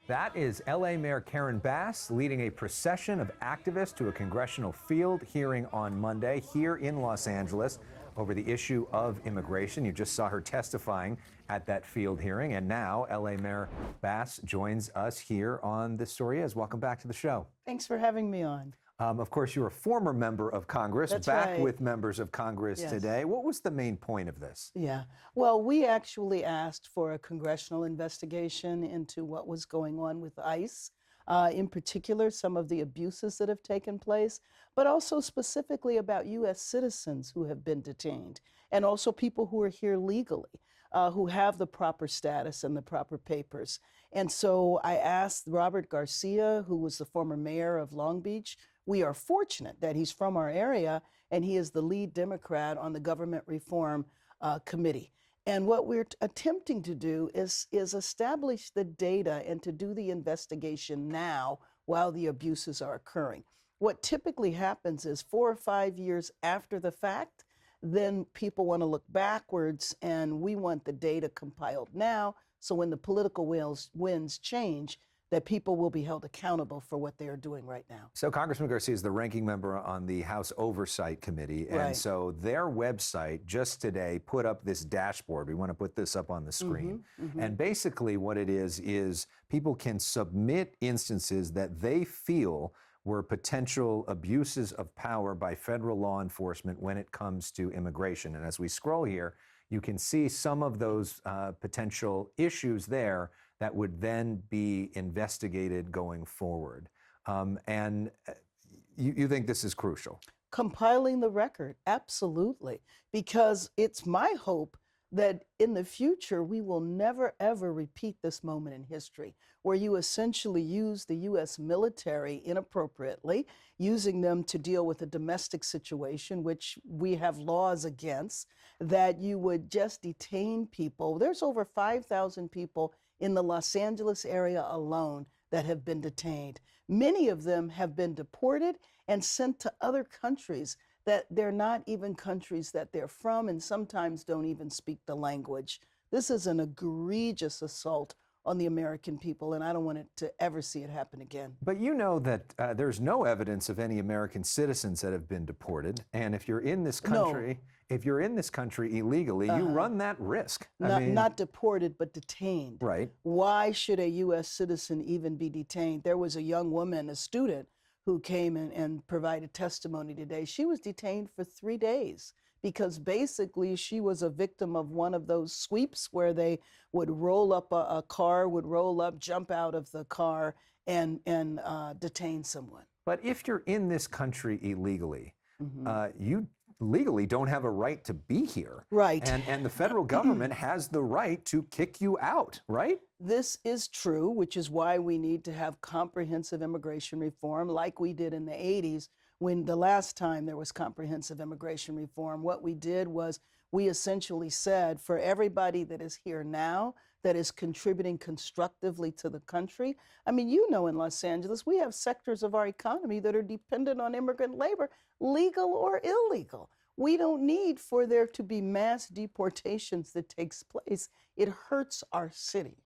That is LA Mayor Karen Bass leading a procession of activists to a congressional field hearing on Monday here in Los Angeles over the issue of immigration. You just saw her testifying at that field hearing. And now LA Mayor Bass joins us here on This Story Is. Welcome back to the show. Thanks for having me on. Of course, you're a former member of Congress, That's back right. with members of Congress today. What was the main point of this? Yeah. Well, we actually asked for a congressional investigation into what was going on with ICE, in particular, some of the abuses that have taken place, but also specifically about U.S. citizens who have been detained, and also people who are here legally, who have the proper status and the proper papers. And so I asked Robert Garcia, who was the former mayor of Long Beach. We are fortunate that he's from our area, and he is the lead Democrat on the Government Reform Committee. And what we're attempting to do is establish the data and to do the investigation now while the abuses are occurring. What typically happens is 4 or 5 years after the fact, then people want to look backwards, and we want the data compiled now, so when the political winds change, that people will be held accountable for what they are doing right now. So Congressman Garcia is the ranking member on the House Oversight Committee. And so their website just today put up this dashboard. We want to put this up on the screen. And basically what it is people can submit instances that they feel were potential abuses of power by federal law enforcement when it comes to immigration. And as we scroll here, you can see some of those potential issues there that would then be investigated going forward. And you think this is crucial? Compiling the record, absolutely. Because it's my hope that in the future, we will never, ever repeat this moment in history where you essentially use the U.S. military inappropriately, using them to deal with a domestic situation, which we have laws against, that you would just detain people. There's over 5,000 people in the Los Angeles area alone that have been detained. Many of them have been deported and sent to other countries that they're not even countries that they're from, and sometimes don't even speak the language. This is an egregious assault on the American people, and I don't want it to ever see it happen again. But you know that there's no evidence of any American citizens that have been deported, and if you're in this country, if you're in this country illegally, you run that risk. Not deported, but detained. Right. Why should a U.S. citizen even be detained? There was a young woman, a student, who came in and provided testimony today. She was detained for 3 days because basically she was a victim of one of those sweeps where they would roll up, a car would roll up, jump out of the car, and detain someone. But if you're in this country illegally, you legally don't have a right to be here. Right. And the federal government has the right to kick you out, right? This is true, which is why we need to have comprehensive immigration reform like we did in the 80s when the last time there was comprehensive immigration reform. What we did was we essentially said for everybody that is here now that is contributing constructively to the country. I mean, you know, in Los Angeles, we have sectors of our economy that are dependent on immigrant labor, legal or illegal. We don't need for there to be mass deportations that takes place. It hurts our city.